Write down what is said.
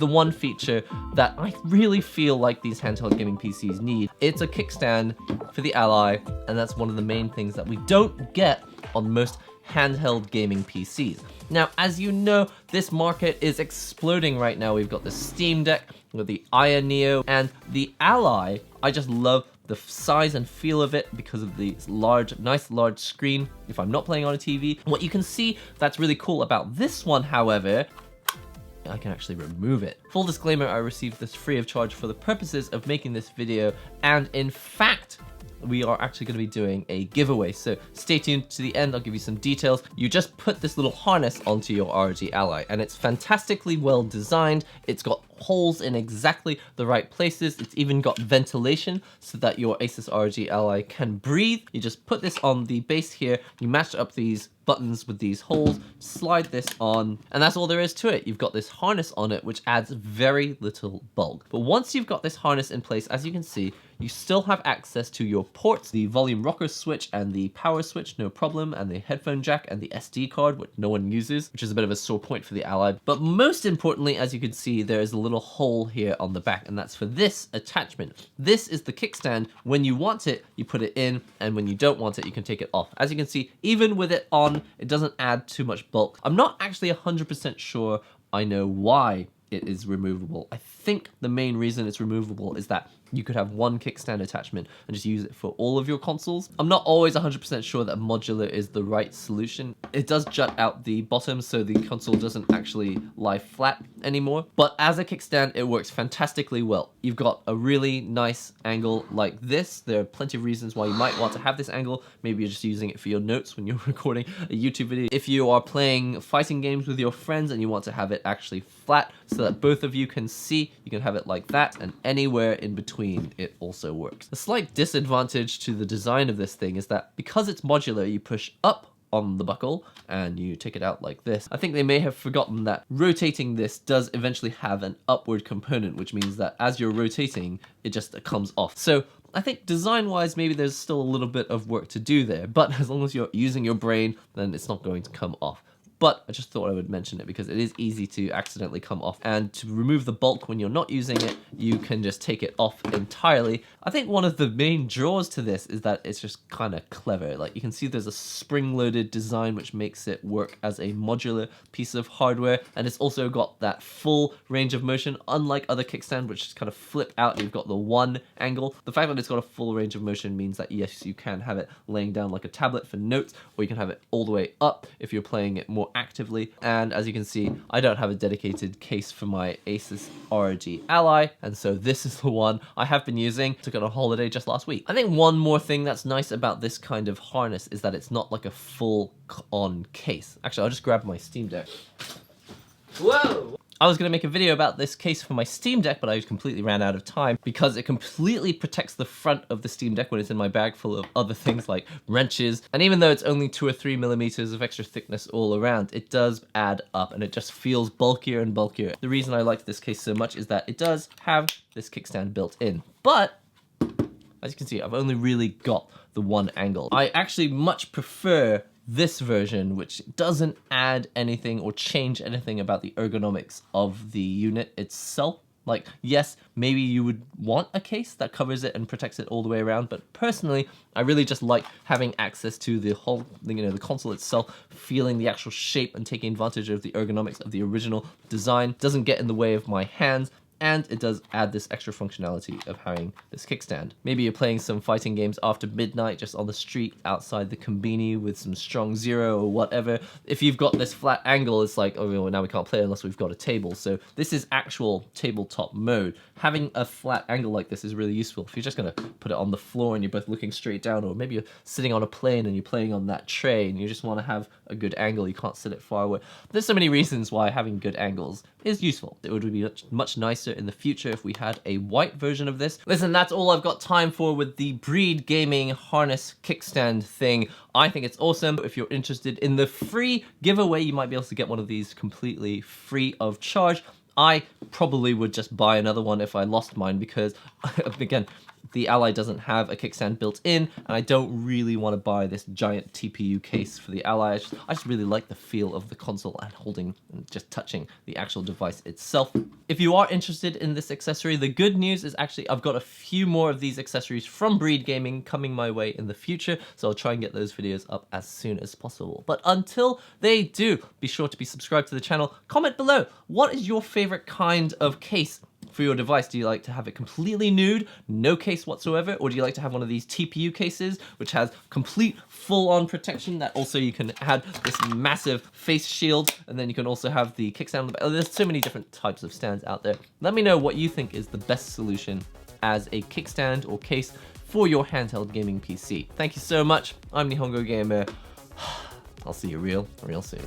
the one feature that I really feel like these handheld gaming PCs need. It's a kickstand for the Ally, and that's one of the main things that we don't get on most handheld gaming PCs. Now, as you know, this market is exploding right now. We've got the Steam Deck, with the Aya Neo, and the Ally. I just love the size and feel of it because of the nice large screen if I'm not playing on a TV. What you can see that's really cool about this one, however, I can actually remove it. Full disclaimer, I received this free of charge for the purposes of making this video, and in fact, we are actually going to be doing a giveaway, so stay tuned to the end. I'll give you some details. You just put this little harness onto your ROG Ally, and it's fantastically well designed. It's got holes in exactly the right places. It's even got ventilation so that your ASUS ROG Ally can breathe. You just put this on the base here, you match up these buttons with these holes, slide this on, and that's all there is to it. You've got this harness on it, which adds very little bulk. But once you've got this harness in place, as you can see, you still have access to your ports, the volume rocker switch and the power switch, no problem, and the headphone jack and the SD card, which no one uses, which is a bit of a sore point for the Ally. But most importantly, as you can see, there is a little hole here on the back, and that's for this attachment. This is the kickstand. When you want it, you put it in, and when you don't want it, you can take it off. As you can see, even with it on, it doesn't add too much bulk. I'm not actually 100% sure I know why it is removable. I think the main reason it's removable is that you could have one kickstand attachment and just use it for all of your consoles. I'm not always 100% sure that modular is the right solution. It does jut out the bottom so the console doesn't actually lie flat anymore. But as a kickstand, it works fantastically well. You've got a really nice angle like this. There are plenty of reasons why you might want to have this angle. Maybe you're just using it for your notes when you're recording a YouTube video. If you are playing fighting games with your friends and you want to have it actually flat so that both of you can see, you can have it like that, and anywhere in between it also works. The slight disadvantage to the design of this thing is that because it's modular, you push up on the buckle and you take it out like this. I think they may have forgotten that rotating this does eventually have an upward component, which means that as you're rotating, it just comes off. So I think design-wise, maybe there's still a little bit of work to do there, but as long as you're using your brain, then it's not going to come off. But I just thought I would mention it because it is easy to accidentally come off. And to remove the bulk when you're not using it, you can just take it off entirely. I think one of the main draws to this is that it's just kind of clever. Like, you can see there's a spring-loaded design which makes it work as a modular piece of hardware. And it's also got that full range of motion, unlike other kickstand, which just kind of flip out. You've got the one angle. The fact that it's got a full range of motion means that yes, you can have it laying down like a tablet for notes, or you can have it all the way up if you're playing it more actively. And as you can see, I don't have a dedicated case for my ASUS ROG Ally, and so this is the one I have been using. Took it on holiday just last week. I think one more thing that's nice about this kind of harness is that it's not like a full-on case. Actually, I'll just grab my Steam Deck. Whoa! I was going to make a video about this case for my Steam Deck, but I completely ran out of time because it completely protects the front of the Steam Deck when it's in my bag full of other things like wrenches. And even though it's only 2 or 3 millimeters of extra thickness all around, it does add up and it just feels bulkier and bulkier. The reason I like this case so much is that it does have this kickstand built in. But as you can see, I've only really got the one angle. I actually much prefer this version, which doesn't add anything or change anything about the ergonomics of the unit itself. Like, yes, maybe you would want a case that covers it and protects it all the way around, but personally, I really just like having access to the whole, the console itself, feeling the actual shape and taking advantage of the ergonomics of the original design. It doesn't get in the way of my hands, and it does add this extra functionality of having this kickstand. Maybe you're playing some fighting games after midnight, just on the street outside the Combini with some strong zero or whatever. If you've got this flat angle, it's like, oh, well, now we can't play unless we've got a table. So this is actual tabletop mode. Having a flat angle like this is really useful. If you're just gonna put it on the floor and you're both looking straight down, or maybe you're sitting on a plane and you're playing on that tray and you just wanna have a good angle, you can't sit it far away. There's so many reasons why having good angles is useful. It would be much nicer in the future if we had a white version of this. Listen, that's all I've got time for with the Breed Gaming harness kickstand thing. I think it's awesome. If you're interested in the free giveaway, you might be able to get one of these completely free of charge. I probably would just buy another one if I lost mine because, again, the Ally doesn't have a kickstand built in, and I don't really want to buy this giant TPU case for the Ally. I just really like the feel of the console and holding and just touching the actual device itself. If you are interested in this accessory, the good news is actually I've got a few more of these accessories from Breed Gaming coming my way in the future, so I'll try and get those videos up as soon as possible. But until they do, be sure to be subscribed to the channel. Comment below, what is your favorite kind of case for your device? Do you like to have it completely nude, no case whatsoever, or do you like to have one of these TPU cases which has complete full-on protection that also you can add this massive face shield, and then you can also have the kickstand? There's so many different types of stands out there. Let me know what you think is the best solution as a kickstand or case for your handheld gaming PC. Thank you so much. I'm NihongoGamer. I'll see you real soon.